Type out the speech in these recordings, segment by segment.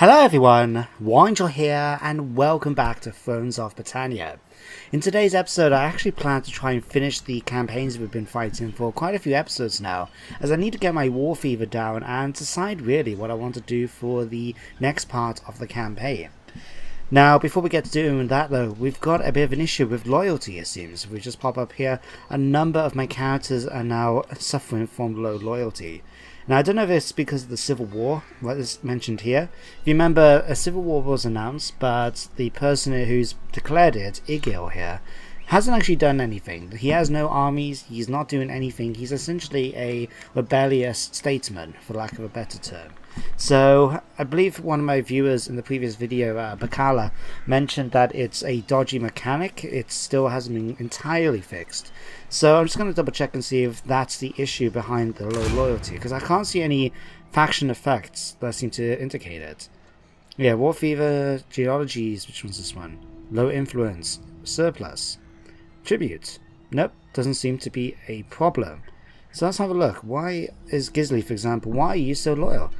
Hello everyone, Wangel here and welcome back to Thrones of Britannia. In today's episode I actually plan to try and finish the campaigns we've been fighting for quite a few episodes now, as I need to get my war fever down and decide really what I want to do for the next part of the campaign. Now before we get to doing that though, we've got a bit of an issue with loyalty it seems. If we just pop up here, a number of my characters are now suffering from low loyalty. Now I don't know if it's because of the Civil War, what is mentioned here. If you remember, a Civil War was announced, but the person who's declared it, Igil here, hasn't actually done anything. He has no armies, he's not doing anything, he's essentially a rebellious statesman, for lack of a better term. So, I believe one of my viewers in the previous video, Bakala, mentioned that it's a dodgy mechanic. It still hasn't been entirely fixed. So I'm just going to double check and see if that's the issue behind the low loyalty, because I can't see any faction effects that seem to indicate it. Yeah, War Fever, Geologies, which one's this one? Low Influence, Surplus, Tribute. Nope, doesn't seem to be a problem. So let's have a look. Why is Gisley, for example, why are you so loyal?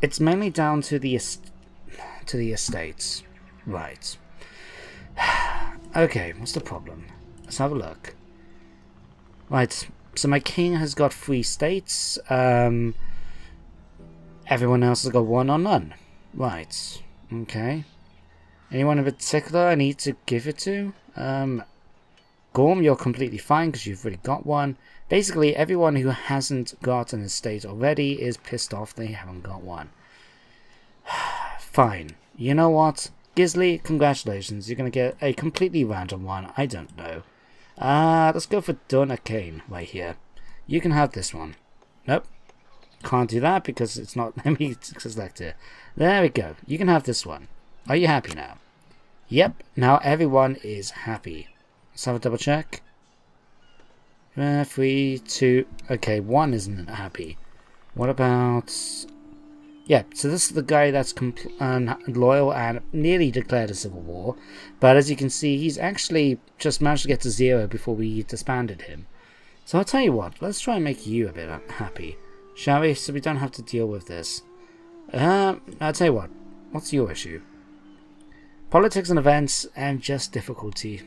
It's mainly down to the estates. Right. Okay, what's the problem? Let's have a look. Right, so my king has got 3 states. Everyone else has got 1 or none. Right. Okay. Anyone in particular I need to give it to? Gorm, you're completely fine because you've already got one. Basically, everyone who hasn't got an estate already is pissed off they haven't got one. Fine. You know what? Gisley, congratulations. You're going to get a completely random one. I don't know. Let's go for Donna Kane right here. You can have this one. Nope. Can't do that because it's not... Let me select it. There we go. You can have this one. Are you happy now? Yep. Now everyone is happy. Let's have a double check. 3, 2... Okay, 1 isn't happy. What about... Yeah, so this is the guy that's loyal and nearly declared a civil war. But as you can see, he's actually just managed to get to 0 before we disbanded him. So I'll tell you what, let's try and make you a bit happy. Shall we? So we don't have to deal with this. I'll tell you what, what's your issue? Politics and events and just difficulty.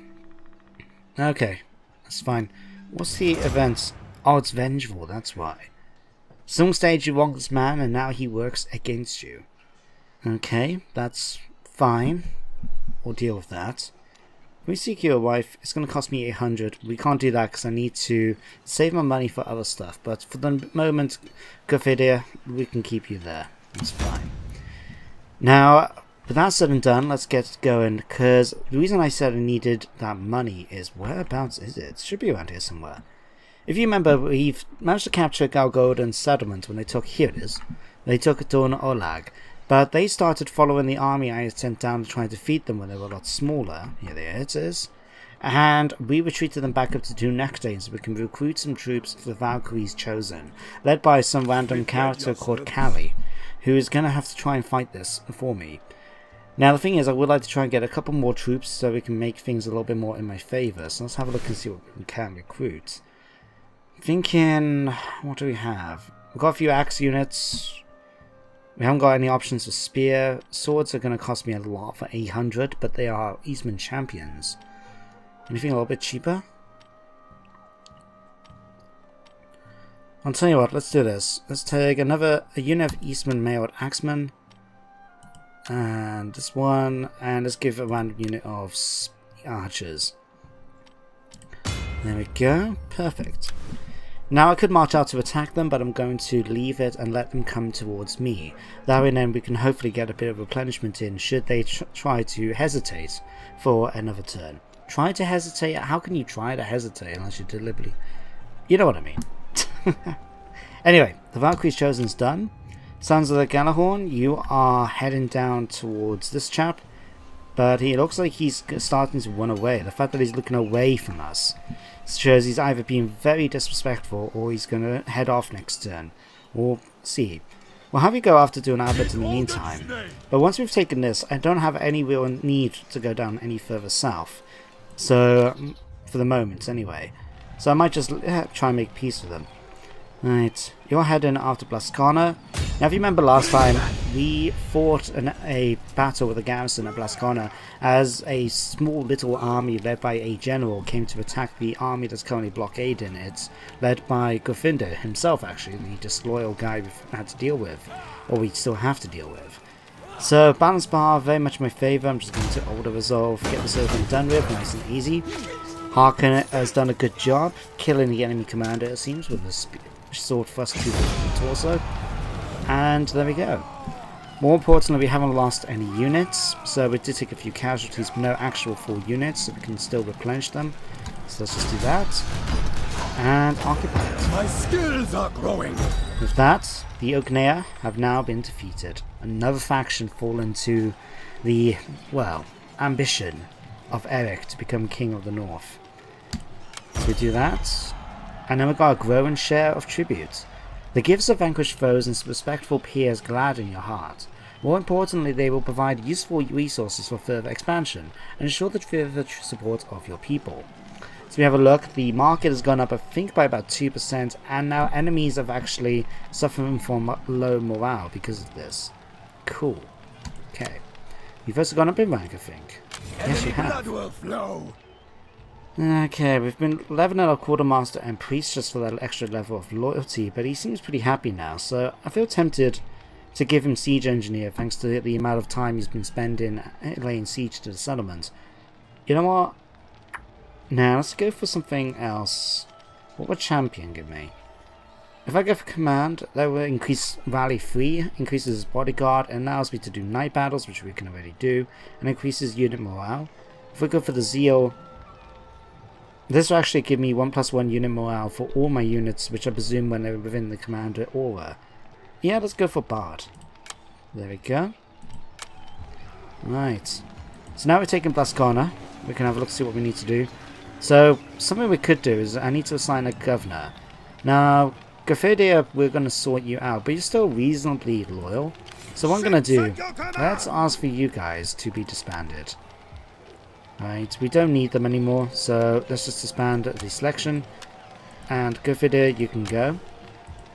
Okay, that's fine. What's the events? Oh, it's vengeful, that's why. Some stage you wronged this man and now he works against you. Okay, that's fine. We'll deal with that. If we seek you a wife, it's going to cost me 800. We can't do that because I need to save my money for other stuff. But for the moment, good idea, we can keep you there. That's fine. Now, with that said and done, let's get going. Because the reason I said I needed that money is, whereabouts is it? It should be around here somewhere. If you remember, we've managed to capture Galgolden's settlement when they took... Here it is. They took Dorn Olag. But they started following the army I had sent down to try and defeat them when they were a lot smaller. Here it is. And we retreated them back up to Dunekdain so we can recruit some troops for the Valkyries Chosen, led by some random character called Callie, who is going to have to try and fight this for me. Now the thing is, I would like to try and get a couple more troops so we can make things a little bit more in my favour. So let's have a look and see what we can recruit. Thinking, what do we have? We've got a few axe units. We haven't got any options for spear. Swords are going to cost me a lot for 800, but they are Eastman champions. Anything a little bit cheaper? I'll tell you what, let's do this. Let's take a unit of Eastman mailed axemen. And this one, and let's give a random unit of archers. There we go, perfect. Now I could march out to attack them, but I'm going to leave it and let them come towards me. That way then we can hopefully get a bit of replenishment in should they try to hesitate for another turn. Try to hesitate? How can you try to hesitate unless you deliberately... You know what I mean. Anyway, the Valkyrie's Chosen's done. Sons of the Galahorn, you are heading down towards this chap. But he looks like he's starting to run away. The fact that he's looking away from us shows he's either being very disrespectful or he's going to head off next turn. We'll see. We'll have you go after doing Abbott in the meantime. But once we've taken this, I don't have any real need to go down any further south. So, for the moment anyway. So I might just try and make peace with them. Right, you're heading after Blascana. Now, if you remember last time, we fought a battle with a garrison at Blascona as a small little army led by a general came to attack the army that's currently blockading it, led by Gofinder himself, actually, the disloyal guy we've had to deal with, or we still have to deal with. So, balance bar, very much my favour. I'm just going to Order Resolve, get this over and done with, nice and easy. Harkonnen has done a good job killing the enemy commander, it seems, with a sword thrust to the torso. And there we go. More importantly, we haven't lost any units, so we did take a few casualties, but no actual full units, so we can still replenish them. So let's just do that. And occupy it. My skills are growing. With that, the Ogneya have now been defeated. Another faction fallen to the, well, ambition of Eric to become King of the North. So we do that. And then we've got a growing share of tribute. The gifts of vanquished foes and respectful peers gladden your heart. More importantly, they will provide useful resources for further expansion and ensure the further support of your people. So we have a look, the market has gone up I think by about 2%, and now enemies are actually suffering from low morale because of this. Cool. Okay. You've also gone up in rank, I think. Yes, you have. Okay, we've been leveling our quartermaster and priest just for that extra level of loyalty, but he seems pretty happy now, so I feel tempted to give him siege engineer thanks to the amount of time he's been spending laying siege to the settlement. You know what? Now let's go for something else. What would champion give me? If I go for command, that will increase rally 3, increases his bodyguard, and allows me to do night battles, which we can already do, and increases unit morale. If we go for the zeal, this will actually give me 1+1 unit morale for all my units, which I presume when they're within the commander aura. Yeah, let's go for Bard. There we go. Right. So now we're taking Blascona. We can have a look to see what we need to do. So, something we could do is I need to assign a governor. Now, Gofinder, we're going to sort you out, but you're still reasonably loyal. So what I'm going to do, let's ask for you guys to be disbanded. Right, we don't need them anymore, so let's just disband the selection. And Gofinder, you can go.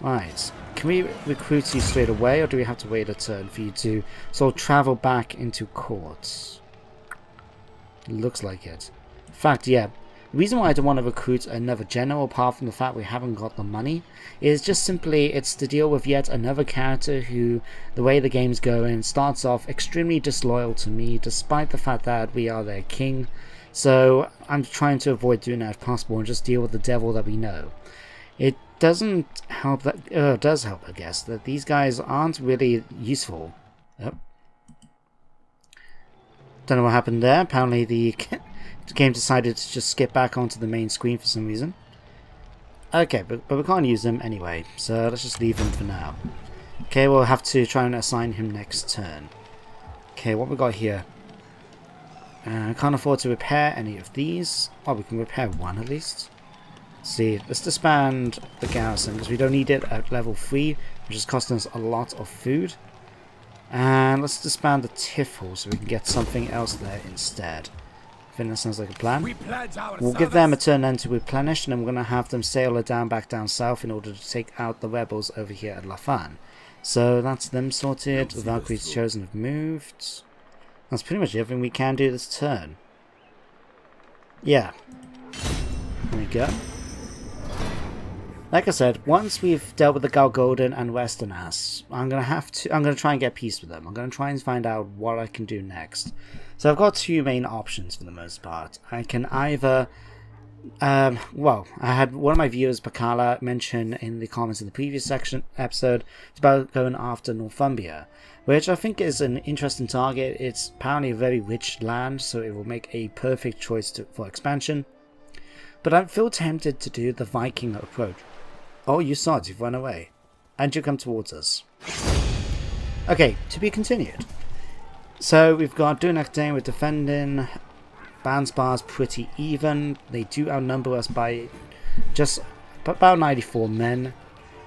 Right, can we recruit you straight away, or do we have to wait a turn for you to sort of travel back into courts? Looks like it. In fact, yeah. The reason why I don't want to recruit another general, apart from the fact we haven't got the money, is just simply it's to deal with yet another character who, the way the game's going, starts off extremely disloyal to me, despite the fact that we are their king. So I'm trying to avoid doing that if possible and just deal with the devil that we know. It doesn't help that, it does help I guess, that these guys aren't really useful. Yep. Don't know what happened there. Apparently the game decided to just skip back onto the main screen for some reason. Okay, but we can't use them anyway, so let's just leave him for now. Okay, we'll have to try and assign him next turn. Okay, what we got here? I can't afford to repair any of these. Oh, we can repair one at least. Let's see, let's disband the garrison because we don't need it at level 3, which is costing us a lot of food. And let's disband the Tiff Hall so we can get something else there instead. I think that sounds like a plan. We'll give them a turn then to replenish, and then we're going to have them sail back down south in order to take out the rebels over here at Lafan. So that's them sorted. The Valkyries chosen have moved. That's pretty much everything we can do this turn. Yeah. There we go. Like I said, once we've dealt with the Galgolden and Westernass, I'm gonna try and get peace with them. I'm gonna try and find out what I can do next. So I've got two main options for the most part. I can either well, I had one of my viewers, Bakala, mention in the comments in the previous episode about going after Northumbria, which I think is an interesting target. It's apparently a very rich land, so it will make a perfect choice for expansion. But I feel tempted to do the Viking approach. Oh, you saw it, you've run away. And you come towards us. Okay, to be continued. So we've got Dunak Dane with defending. Banspar's pretty even. They do outnumber us by just about 94 men.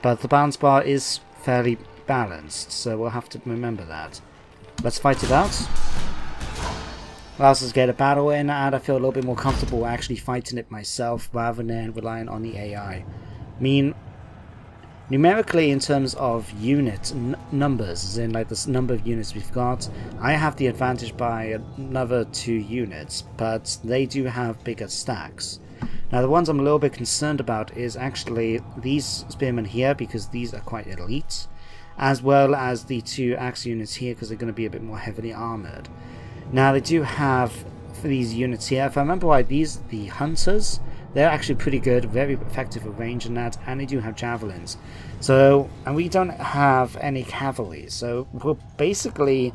But the Banspar is fairly balanced, so we'll have to remember that. Let's fight it out. Allows us to get a battle in, and I feel a little bit more comfortable actually fighting it myself rather than relying on the AI. I mean, Numerically, in terms of unit numbers, as in like the number of units we've got, I have the advantage by another 2 units, but they do have bigger stacks. Now the ones I'm a little bit concerned about is actually these spearmen here, because these are quite elite, as well as the 2 axe units here, because they're going to be a bit more heavily armoured. Now they do have, for these units here, if I remember right, these, the hunters, they're actually pretty good, very effective at range and that, and they do have javelins. So, and we don't have any cavalry, so we're basically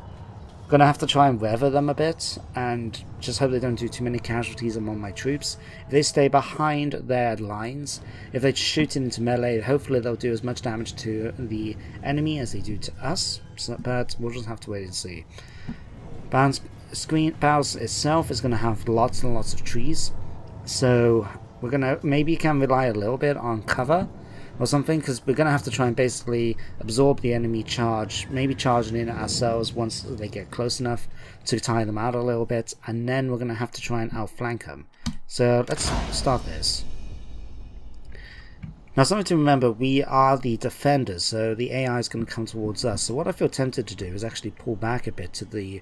going to have to try and weather them a bit, and just hope they don't do too many casualties among my troops. If they stay behind their lines, if they shoot into melee, hopefully they'll do as much damage to the enemy as they do to us, so, but we'll just have to wait and see. Battles itself is going to have lots and lots of trees, so we're going to, maybe can rely a little bit on cover or something, because we're going to have to try and basically absorb the enemy charge, maybe charging in ourselves once they get close enough to tire them out a little bit, and then we're going to have to try and outflank them. So let's start this. Now something to remember, we are the defenders, so the AI is going to come towards us. So what I feel tempted to do is actually pull back a bit to the,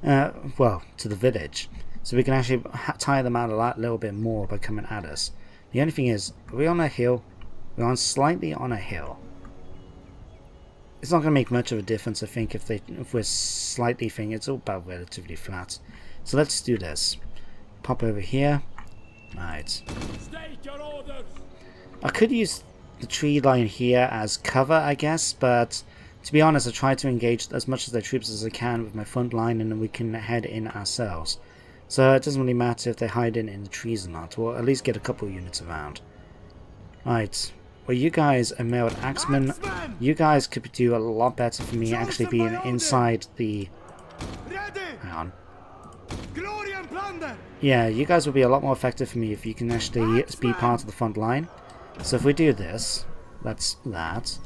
to the village, so we can actually tire them out a little bit more by coming at us. The only thing is, are we on a hill? We're on slightly on a hill. It's not going to make much of a difference, I think, if we're slightly thinking. It's all about relatively flat. So let's do this. Pop over here. Right. I could use the tree line here as cover, I guess, but to be honest, I try to engage as much of their troops as I can with my front line, and then we can head in ourselves. So it doesn't really matter if they hide in the trees or not. We'll at least get a couple of units around. Right. Well, you guys are mailed axemen. You guys could do a lot better for me actually being inside the... Hang on. Yeah, you guys will be a lot more effective for me if you can actually be part of the front line. So if we do this, that's that.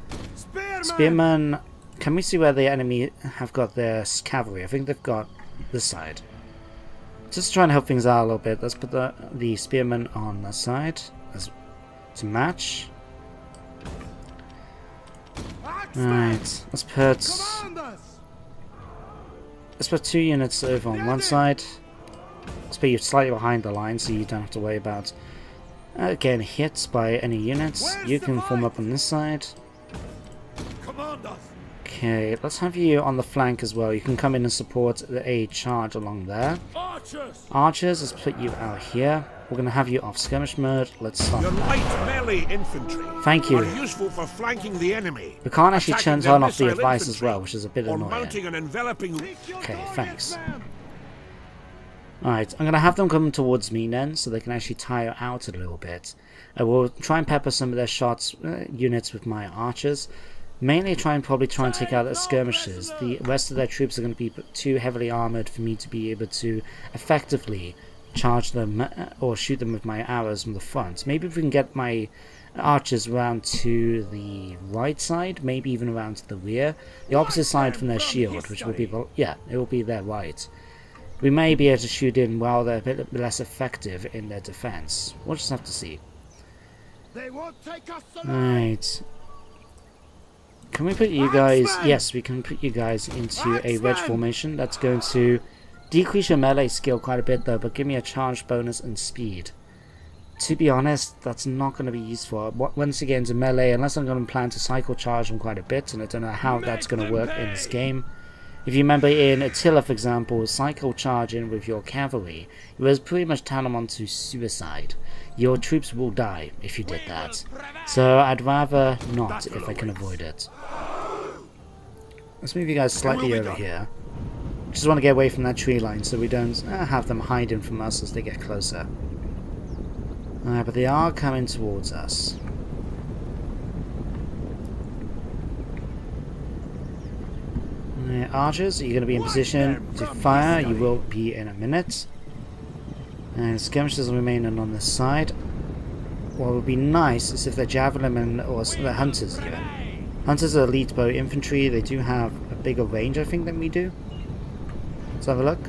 Spearmen, can we see where the enemy have got their cavalry? I think they've got this side. Just trying to help things out a little bit. Let's put the spearmen on the side as to match. Right, let's put 2 units over on one side. Let's put you slightly behind the line so you don't have to worry about getting hit by any units. You can form up on this side. Okay, let's have you on the flank as well. You can come in and support a charge along there. Archers, let's put you out here. We're going to have you off skirmish mode. Let's start. Your light melee infantry Thank you. are useful for flanking the enemy. We can't actually turn off the advice as well, which is a bit annoying. Mounting an enveloping... Okay, thanks. Alright, I'm going to have them come towards me then, so they can actually tire out a little bit. I will try and pepper some of their shots units with my archers. Mainly probably try and take out their skirmishers. The rest of their troops are going to be too heavily armoured for me to be able to effectively charge them or shoot them with my arrows from the front. Maybe if we can get my archers around to the right side, maybe even around to the rear, the opposite side from their shield, which will be it will be their right. We may be able to shoot in while they're a bit less effective in their defense. We'll just have to see. Right. Can we put you guys... Yes, we can put you guys into a wedge formation. That's going to decrease your melee skill quite a bit though, but give me a charge bonus and speed. To be honest, that's not going to be useful. Once again, to melee, unless I'm going to plan to cycle charge them quite a bit, and I don't know how that's going to work in this game. If you remember in Attila, for example, cycle charge in with your cavalry, it was pretty much tantamount to suicide. Your troops will die if you did that. So I'd rather not if I can avoid it. Let's move you guys slightly over here. Just want to get away from that tree line so we don't have them hiding from us as they get closer. But they are coming towards us. Archers, you're going to be in position to fire. You will be in a minute. And skirmishers will remain on this side. What would be nice is if they're javelin or the hunters even. Hunters are elite bow infantry. They do have a bigger range, I think, than we do. Let's have a look.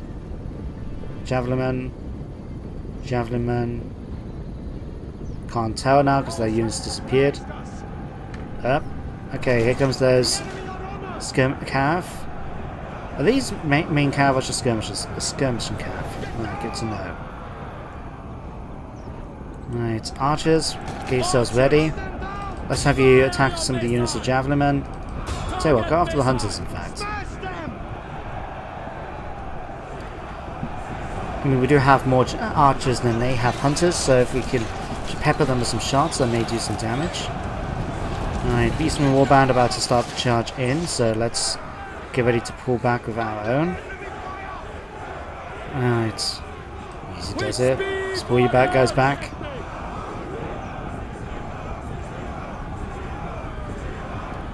Javelin man. Can't tell now because their units disappeared. Okay, here comes those cav. Are these main cav or just skirmishers? A skirmishing cav. Right, good to know. Right, archers, get yourselves ready. Let's have you attack some of the units of javelin men. Tell you what, go after the hunters in fact. I mean, we do have more archers than they have hunters, so if we can pepper them with some shots, that may do some damage. Alright, Beastman Warband about to start the charge in, so let's get ready to pull back with our own. Alright, easy does it. Just pull you back, guys, back.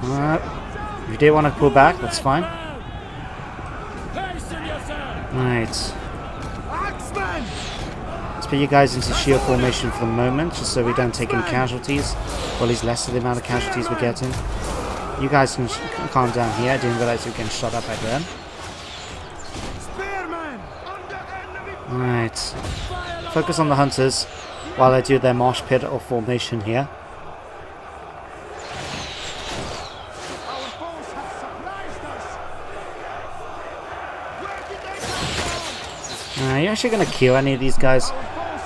Alright, if you do want to pull back, that's fine. Alright. Let's put you guys into shield formation for the moment, just so we don't take any casualties, or at least less of the amount of casualties we're getting. You guys can calm down here. I didn't realize we were getting shot at by them. Alright. Focus on the hunters while they do their marsh pit or formation here. You're actually going to kill any of these guys?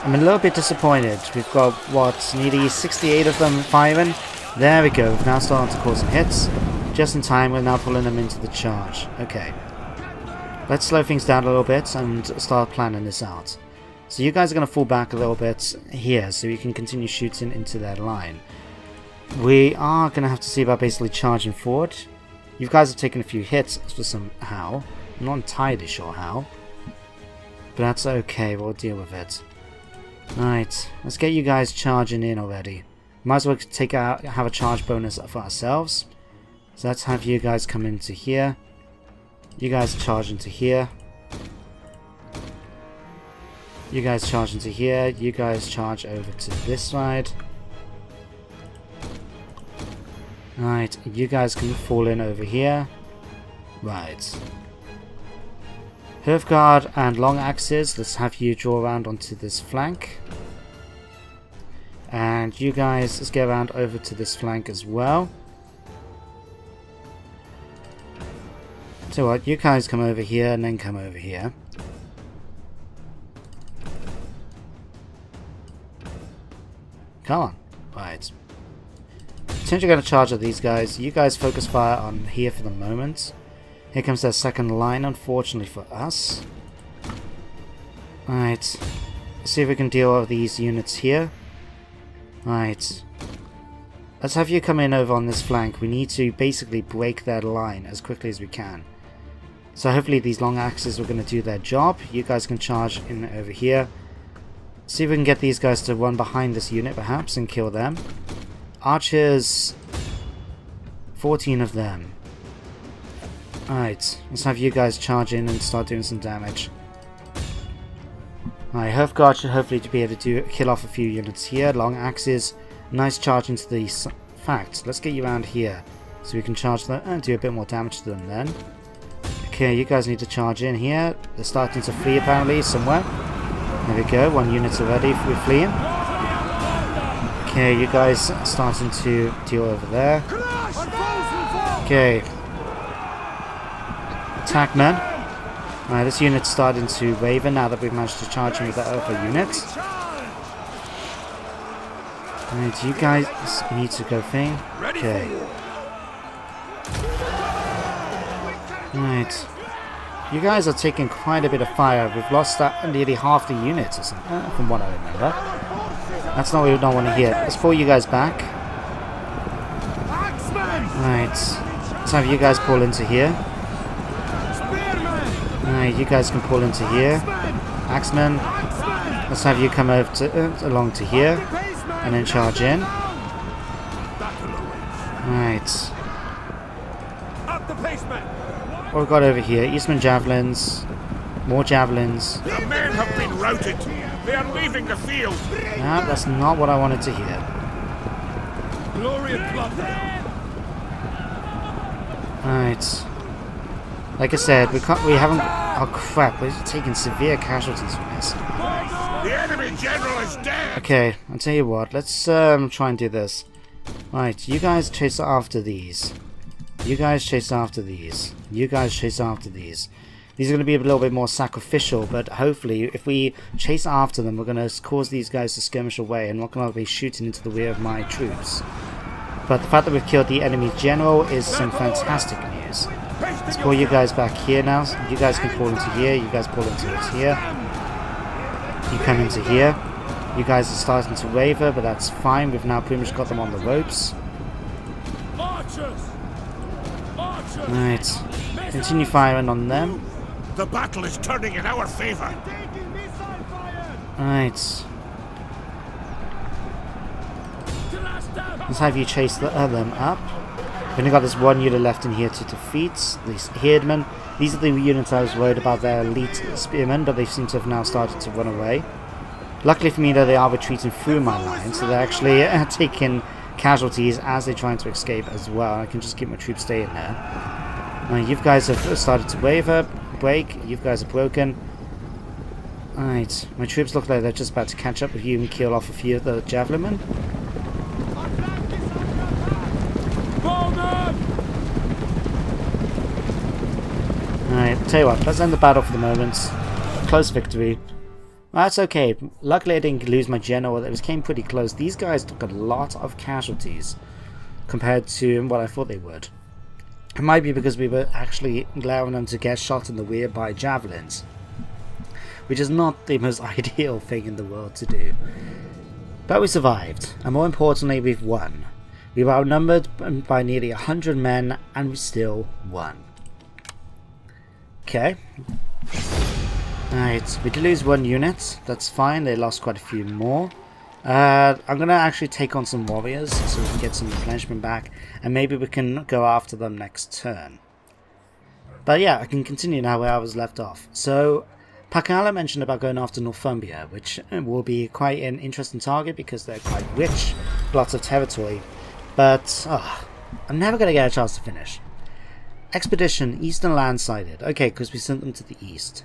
I'm a little bit disappointed. We've got, what, nearly 68 of them firing. There we go. We've now started to cause some hits. Just in time, we're now pulling them into the charge. Okay. Let's slow things down a little bit and start planning this out. So you guys are going to fall back a little bit here so you can continue shooting into their line. We are going to have to see about basically charging forward. You guys have taken a few hits for somehow. I'm not entirely sure how. But that's okay, we'll deal with it. Right, let's get you guys charging in already. Might as well have a charge bonus for ourselves. So let's have you guys come into here. You guys charge into here. You guys charge into here. You guys charge over to this side. Right, you guys can fall in over here. Right. Hearthguard and long axes, let's have you draw around onto this flank. And you guys, let's get around over to this flank as well. So what, you guys come over here and then come over here. Come on. Right. Since you're going to charge at these guys, you guys focus fire on here for the moment. Here comes their second line, unfortunately for us. Right. Let's see if we can deal with these units here. Right. Let's have you come in over on this flank. We need to basically break their line as quickly as we can. So hopefully these long axes are going to do their job. You guys can charge in over here. See if we can get these guys to run behind this unit perhaps and kill them. Archers. 14 of them. Alright, let's have you guys charge in and start doing some damage. Alright, Hearthguard should hopefully be able to kill off a few units here. Long axes, nice charge into the fact. Let's get you around here so we can charge them and do a bit more damage to them then. Okay, you guys need to charge in here. They're starting to flee apparently somewhere. There we go, one unit's already fleeing. Okay, you guys are starting to deal over there. Okay. Attack men. Alright, this unit's starting to waver now that we've managed to charge in with that other unit. Alright, you guys need to go thing. Okay. Alright. You guys are taking quite a bit of fire. We've lost nearly half the units or something, from what I remember. That's not what we don't want to hear. Let's pull you guys back. Alright. Let's have you guys pull into here. Alright, you guys can pull into here. Axemen. Let's have you come over to, along to here. And then charge in. Alright. What we've got over here? Eastman javelins. More javelins. The men have been routed. They are leaving the field. No, that's not what I wanted to hear. Glorious blood. Alright. Like I said, we haven't... Oh crap, we're taking severe casualties from this. The enemy general is dead. Okay, I'll tell you what, let's try and do this. Right, you guys chase after these. You guys chase after these. You guys chase after these. These are going to be a little bit more sacrificial, but hopefully if we chase after them, we're going to cause these guys to skirmish away and not going to be shooting into the rear of my troops. But the fact that we've killed the enemy general is some fantastic news. Let's pull you guys back here now. You guys can pull into here. You guys pull into here. You come into here. You guys are starting to waver, but that's fine. We've now pretty much got them on the ropes. Right. Continue firing on them. The battle is turning in our favor. Right. Let's have you chase them up. We've only got this one unit left in here to defeat. These Herdmen. These are the units I was worried about, their elite spearmen, but they seem to have now started to run away. Luckily for me, though, they are retreating through my line, so they're actually taking casualties as they're trying to escape as well. I can just keep my troops staying there. You guys have started to waver, break. You guys are broken. Alright, my troops look like they're just about to catch up with you and kill off a few of the javelin men. Alright, tell you what, let's end the battle for the moment. Close victory. That's okay. Luckily I didn't lose my general. It came pretty close. These guys took a lot of casualties compared to what I thought they would. It might be because we were actually allowing them to get shot in the rear by javelins, which is not the most ideal thing in the world to do. But we survived, and more importantly, we've won. We were outnumbered by nearly 100 men, and we still won. Okay. Alright, we did lose one unit. That's fine, they lost quite a few more. I'm going to actually take on some warriors so we can get some replenishment back, and maybe we can go after them next turn. But yeah, I can continue now where I was left off. So, Pakala mentioned about going after Northumbria, which will be quite an interesting target because they're quite rich, lots of territory. But, I'm never going to get a chance to finish. Expedition, Eastern Land sighted. Okay, because we sent them to the east.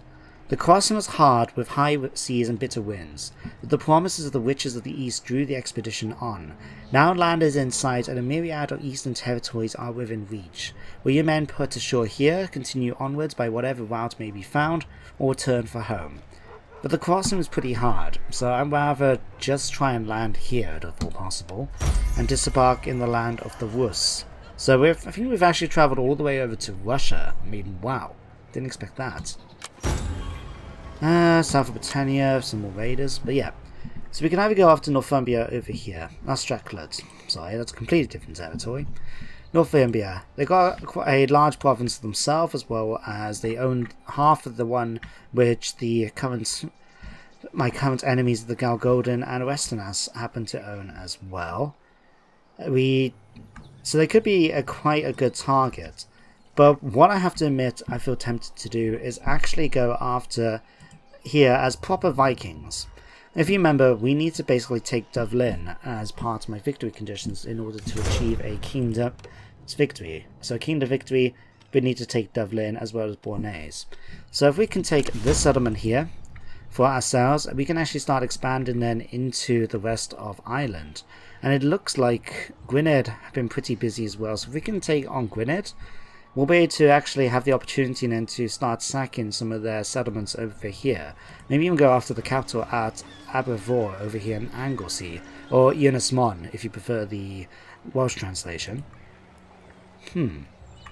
The crossing was hard, with high seas and bitter winds, but the promises of the witches of the east drew the expedition on. Now land is in sight, and a myriad of eastern territories are within reach. Will your men put to shore here, continue onwards by whatever route may be found, or return for home? But the crossing was pretty hard, so I'd rather just try and land here if all possible, and disembark in the land of the Rus. So I think we've actually travelled all the way over to Russia. I mean, wow, didn't expect that. South of Britannia, some more raiders, but yeah. So we can either go after Northumbria over here. That's Stracklet. Sorry, that's a completely different territory. Northumbria. They got a large province themselves, as well as they own half of the one which my current enemies, the Galgolden and Westernas, happen to own as well. So they could be quite a good target. But what I have to admit I feel tempted to do is actually go after here as proper Vikings. If you remember, we need to basically take Dublin as part of my victory conditions in order to achieve a kingdom victory. So kingdom victory, we need to take Dublin as well as Bornase. So if we can take this settlement here for ourselves, we can actually start expanding then into the rest of Ireland. And it looks like Gwynedd have been pretty busy as well. So if we can take on Gwynedd, we'll be able to actually have the opportunity then to start sacking some of their settlements over here. Maybe even go after the capital at Aberfoyle over here in Anglesey, or Ynys Môn if you prefer the Welsh translation.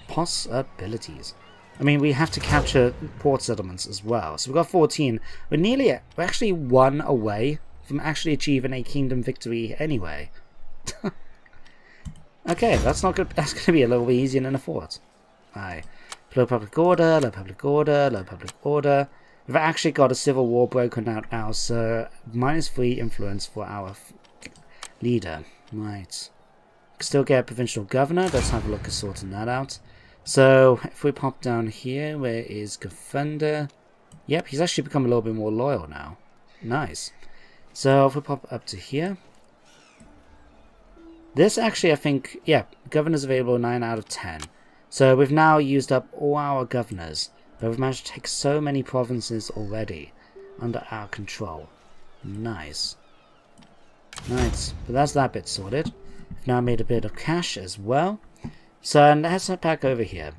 Possibilities. I mean, we have to capture port settlements as well. So we've got 14. We're actually 1 away from actually achieving a kingdom victory anyway. Okay, that's not good. That's going to be a little bit easier than I thought. Aye. Low public order, low public order, low public order. We've actually got a civil war broken out now, so -3 influence for our leader. Right. Still get a provincial governor. Let's have a look at sorting that out. So, if we pop down here, where is Gafunda? Yep, he's actually become a little bit more loyal now. Nice. So, if we pop up to here. This actually, I think, yeah, governors available 9 out of 10. So we've now used up all our governors, but we've managed to take so many provinces already under our control. Nice. Nice. But that's that bit sorted. We've now made a bit of cash as well. So let's head back over here.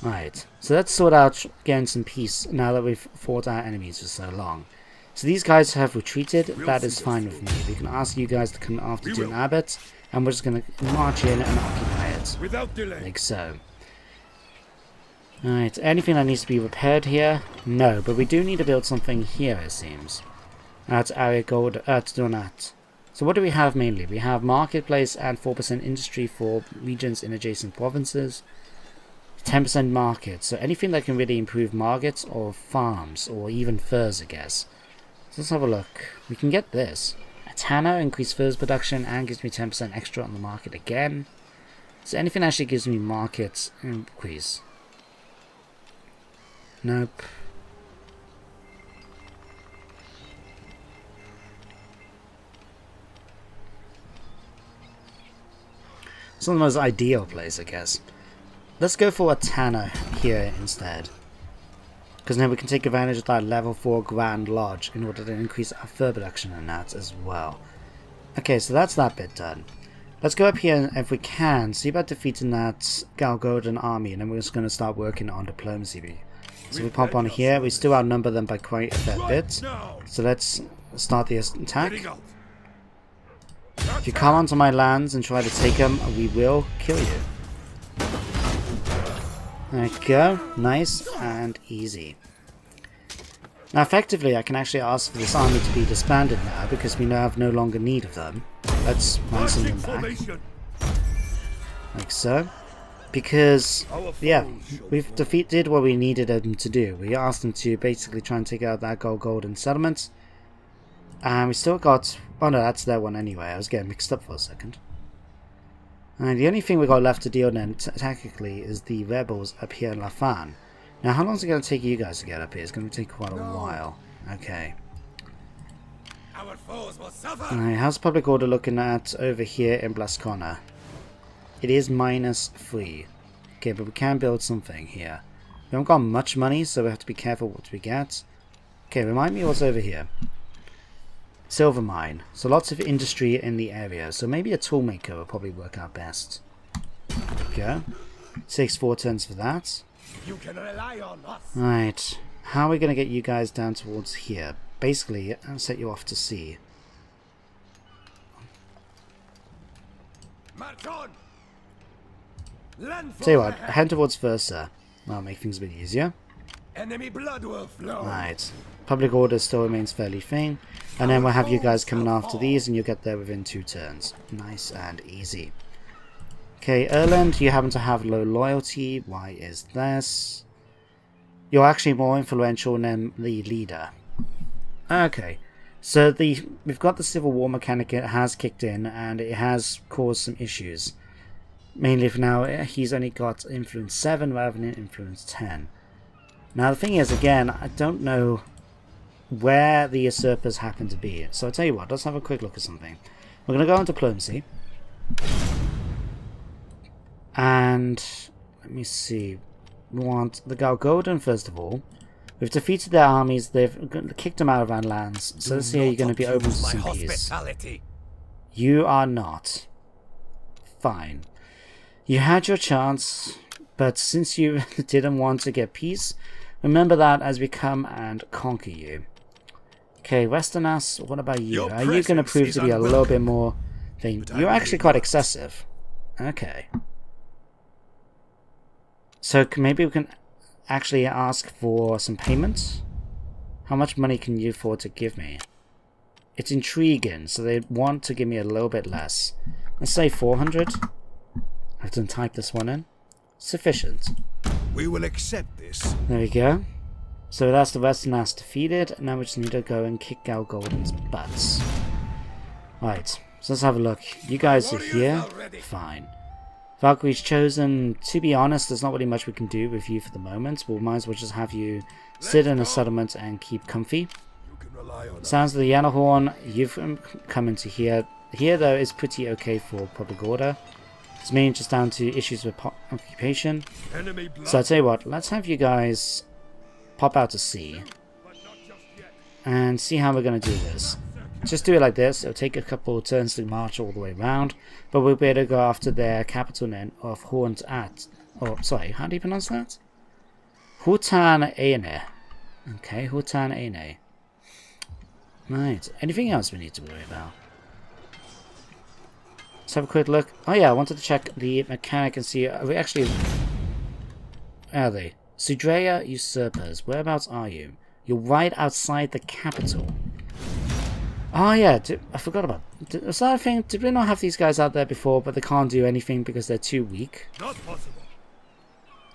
Right, so let's sort out getting some peace now that we've fought our enemies for so long. So these guys have retreated. That is fine with me. We can ask you guys to come after Dun Abbott, and we're just going to march in and occupy it. Without delay. Like so. Alright, anything that needs to be repaired here? No, but we do need to build something here, it seems. That's area gold, Donat. So what do we have mainly? We have marketplace and 4% industry for regions in adjacent provinces. 10% market, so anything that can really improve markets or farms or even furs, I guess. So let's have a look. We can get this. A tanner, increase furs production and gives me 10% extra on the market again. So anything actually gives me market increase. Nope. It's not the most ideal place, I guess. Let's go for a tanner here instead. Because then we can take advantage of that level 4 Grand Lodge in order to increase our fur production in that as well. Okay, so that's that bit done. Let's go up here and, if we can, see about defeating that Galgodan army, and then we're just going to start working on diplomacy. So we pop on here, we still outnumber them by quite a fair bit. So let's start the attack. If you come onto my lands and try to take them, we will kill you. There we go. Nice and easy. Now effectively I can actually ask for this army to be disbanded now because we now have no longer need of them. Let's ransom them back. Like so. Because, yeah, we've defeated what we needed them to do. We asked them to basically try and take out that golden settlement. And we still got... oh no, that's their one anyway. I was getting mixed up for a second. And the only thing we got left to deal then, tactically, is the rebels up here in Lafan. Now, how long is it going to take you guys to get up here? It's going to take quite a while. Okay. Alright, how's public order looking at over here in Blascona? It is -3. Okay, but we can build something here. We haven't got much money, so we have to be careful what we get. Okay, remind me what's over here. Silver mine. So lots of industry in the area. So maybe a toolmaker will probably work out best. There we go. Takes 4 turns for that. You can rely on us. Right. How are we going to get you guys down towards here? Basically, I'll set you off to sea. March on. Tell you what, head towards Versa. That'll make things a bit easier. Enemy blood will flow. Right. Public order still remains fairly thin. And then we'll have you guys coming after these and you'll get there within 2 turns. Nice and easy. Okay, Erland, you happen to have low loyalty. Why is this? You're actually more influential than the leader. Okay. So we've got the Civil War mechanic, it has kicked in and it has caused some issues. Mainly for now, he's only got influence 7 rather than influence 10. Now the thing is, again, I don't know where the usurpers happen to be. So I'll tell you what, let's have a quick look at something. We're going to go on diplomacy. And let me see. We want the Galgodan first of all. We've defeated their armies, they've kicked them out of our lands. So let's see how you're going to be open to some peace. You are not. Fine. You had your chance, but since you didn't want to get peace, remember that as we come and conquer you. Okay, Westernas, what about you? Are you going to prove to be a little bit more thing? You're actually quite excessive. Okay. So maybe we can actually ask for some payments? How much money can you afford to give me? It's intriguing, so they want to give me a little bit less. Let's say 400. I have to type this one in. Sufficient. We will accept this. There we go. So that's the Westerners defeated. Now we just need to go and kick Galgodan's butts. Right, so let's have a look. You guys are here. Fine. Valkyrie's chosen. To be honest, there's not really much we can do with you for the moment. We might as well just have you sit in a settlement and keep comfy. Sounds of the Yanahorn, you've come into here. Here, though, is pretty okay for public order. It's mainly just down to issues with occupation. So I'll tell you what, let's have you guys pop out to sea and see how we're going to do this. just do it like this. It'll take a couple of turns to march all the way around, but we'll be able to go after their capital then of Horns at. Oh, sorry, how do you pronounce that? Hutan Aene. Okay, Hutan Aene. Right, anything else we need to worry about? Let's have a quick look. Oh yeah, I wanted to check the mechanic and see. Are we actually... Where are they? Sudreyar usurpers. Whereabouts are you? You're right outside the capital. Oh yeah, I forgot about... Was that a thing? Did we not have these guys out there before, but they can't do anything because they're too weak? Not possible.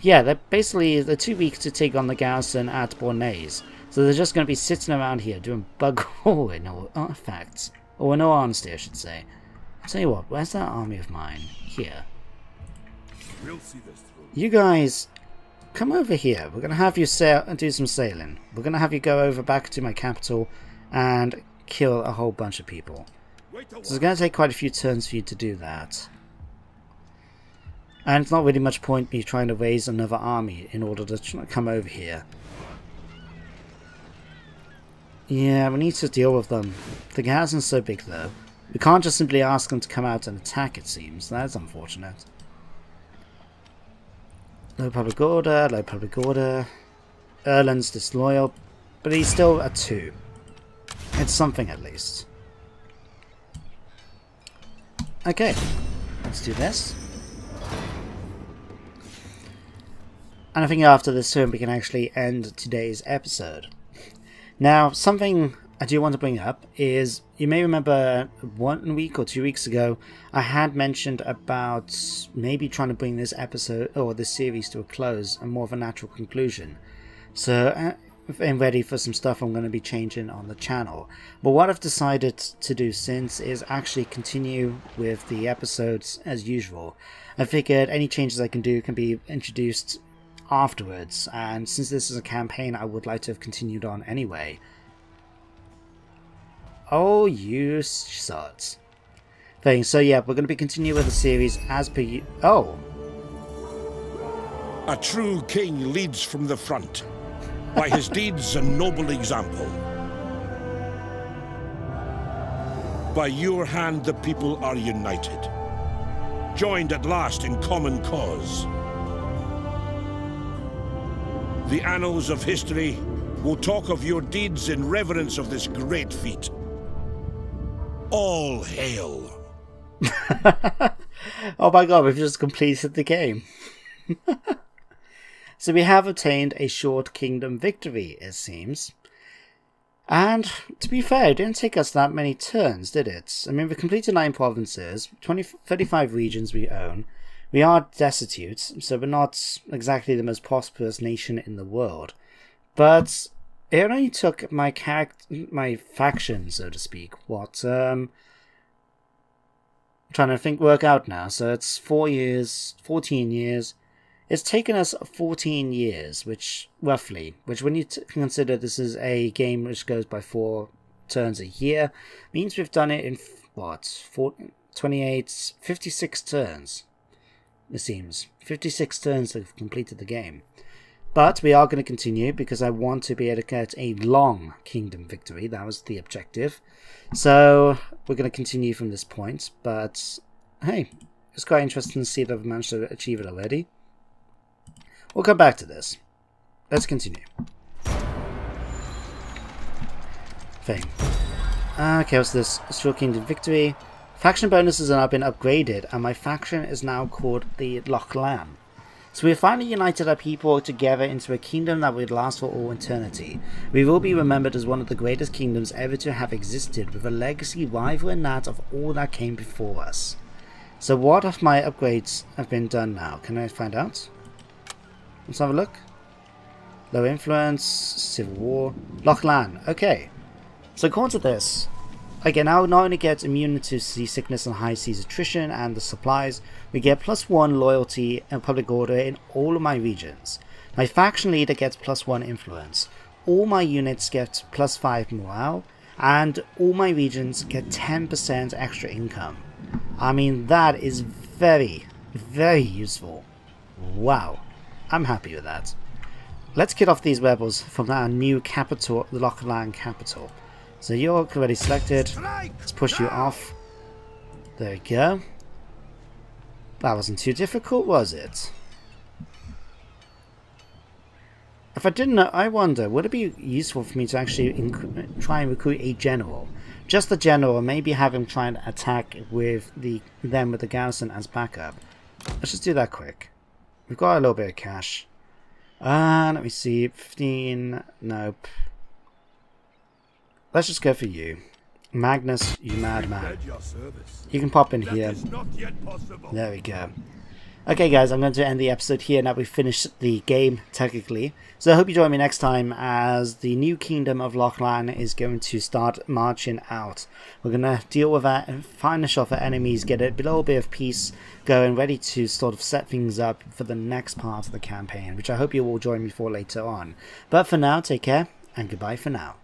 Yeah, they're too weak to take on the garrison at Bornase. So they're just going to be sitting around here doing bug all in all facts. Or in all honesty, I should say. I'll tell you what, where's that army of mine? Here. We'll see this through. You guys, come over here. We're going to have you sail and do some sailing. We're going to have you go over back to my capital and kill a whole bunch of people. So it's going to take quite a few turns for you to do that. And it's not really much point me trying to raise another army in order to come over here. Yeah, we need to deal with them. The garrison's so big though. We can't just simply ask them to come out and attack, it seems. That's unfortunate. Low public order, low public order. Erland's disloyal, but he's still a 2. It's something at least. Okay, let's do this. And I think after this turn we can actually end today's episode. Now, something I do want to bring up is, you may remember 1 week or 2 weeks ago, I had mentioned about maybe trying to bring this episode, or this series, to a close and more of a natural conclusion. So, I'm ready for some stuff I'm going to be changing on the channel. But what I've decided to do since is actually continue with the episodes as usual. I figured any changes I can do can be introduced afterwards, and since this is a campaign I would like to have continued on anyway. Oh, you sods. Thing. So yeah, we're going to be continuing with the series as per you. Oh! A true king leads from the front, by his deeds and noble example. By your hand the people are united, joined at last in common cause. The annals of history will talk of your deeds in reverence of this great feat. All hail! Oh my god, we've just completed the game. So we have obtained a short kingdom victory, it seems. And, to be fair, it didn't take us that many turns, did it? I mean, we completed 9 provinces, 35 regions we own. We are destitute, so we're not exactly the most prosperous nation in the world. But it only took my faction, so to speak, I'm trying to work out now. So it's 4 years, 14 years. It's taken us 14 years, which when you consider this is a game which goes by 4 turns a year, means we've done it in, 56 turns. It seems. 56 turns to have completed the game. But we are going to continue because I want to be able to get a long kingdom victory. That was the objective. So we're going to continue from this point. But hey, it's quite interesting to see that I've managed to achieve it already. We'll come back to this. Let's continue. Fame. Okay, what's this? Short kingdom victory. Faction bonuses have now been upgraded, and my faction is now called the Lochlan. So we have finally united our people together into a kingdom that would last for all eternity. We will be remembered as one of the greatest kingdoms ever to have existed, with a legacy rivaling that of all that came before us. So what of my upgrades have been done now? Can I find out? Let's have a look. Low influence, civil war, Lochlan. Okay. So according to this, I can now not only get immunity to seasickness and high seas attrition and the supplies, we get +1 loyalty and public order in all of my regions. My faction leader gets +1 influence. All my units get +5 morale, and all my regions get 10% extra income. I mean, that is very, very useful. Wow, I'm happy with that. Let's kill off these rebels from our new capital, the Lochlan capital. So you're already selected. Let's push you off. There we go. That wasn't too difficult, was it? If I didn't know, I wonder, would it be useful for me to actually try and recruit a general? Just the general, and maybe have him try and attack with them with the garrison as backup. Let's just do that quick. We've got a little bit of cash. Let me see, 15, nope. Let's just go for you. Magnus, you madman. You can pop in here. There we go. Okay guys, I'm going to end the episode here now we've finished the game, technically. So I hope you join me next time as the new kingdom of Lochlan is going to start marching out. We're going to deal with that, finish off our enemies, get a little bit of peace going, ready to sort of set things up for the next part of the campaign, which I hope you will join me for later on. But for now, take care, and goodbye for now.